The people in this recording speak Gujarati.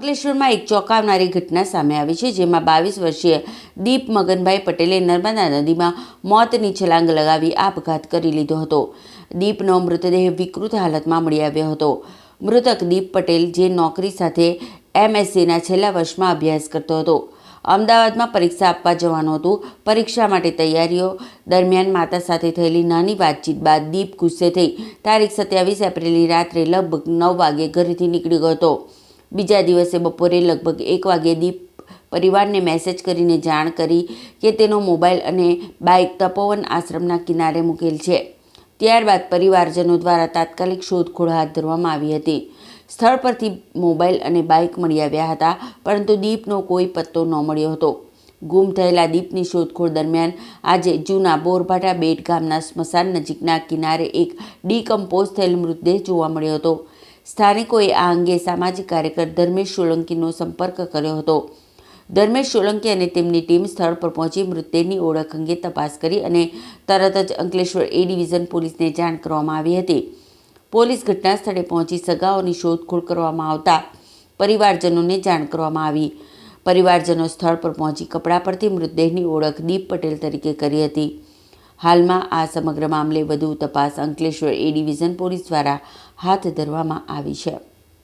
અંકલેશ્વરમાં એક ચોંકાવનારી ઘટના સામે આવી છે, જેમાં 22 વર્ષીય દીપ મગનભાઈ પટેલે નર્મદા નદીમાં મોતની છલાંગ લગાવી આપઘાત કરી લીધો હતો. દીપનો મૃતદેહ વિકૃત હાલતમાં મળી આવ્યો હતો. મૃતક દીપ પટેલ, જે નોકરી સાથે MScના છેલ્લા વર્ષમાં અભ્યાસ કરતો હતો, અમદાવાદમાં પરીક્ષા આપવા જવાનું હતું. પરીક્ષા માટે તૈયારીઓ દરમિયાન માતા સાથે થયેલી નાની વાતચીત બાદ દીપ ગુસ્સે થઈ તારીખ 27 એપ્રિલની રાત્રે લગભગ 9 વાગે ઘરેથી નીકળી ગયો હતો. બીજા દિવસે બપોરે લગભગ 1 વાગે દીપ પરિવારને મેસેજ કરીને જાણ કરી કે તેનો મોબાઈલ અને બાઇક તપોવન આશ્રમના કિનારે મૂકેલ છે. ત્યારબાદ પરિવારજનો દ્વારા તાત્કાલિક શોધખોળ હાથ ધરવામાં આવી હતી. સ્થળ પરથી મોબાઈલ અને બાઇક મળી આવ્યા હતા, પરંતુ દીપનો કોઈ પત્તો ન મળ્યો હતો. ગુમ થયેલા દીપની શોધખોળ દરમિયાન આજે જૂના બોરભાટા બેટ ગામના સ્મશાન નજીકના કિનારે એક ડીકમ્પોઝ થયેલ મૃતદેહ જોવા મળ્યો હતો. સ્થાનિકોએ આ અંગે સામાજિક કાર્યકર ધર્મેશ સોલંકીનો સંપર્ક કર્યો હતો. ધર્મેશ સોલંકી અને તેમની ટીમ સ્થળ પર પહોંચી મૃતદેહની ઓળખ અંગે તપાસ કરી અને તરત જ અંકલેશ્વર A ડિવિઝન પોલીસને જાણ કરવામાં આવી હતી. પોલીસ ઘટના સ્થળે પહોંચી સગાઓની શોધખોળ કરવામાં આવતા પરિવારજનોને જાણ કરવામાં આવી. પરિવારજનો સ્થળ પર પહોંચી કપડા પરથી મૃતદેહની ઓળખ દીપ પટેલ તરીકે કરી હતી. હાલમાં આ સમગ્ર મામલે વધુ તપાસ અંકલેશ્વર A ડિવિઝન પોલીસ દ્વારા હાથ ધરવામાં આવી છે.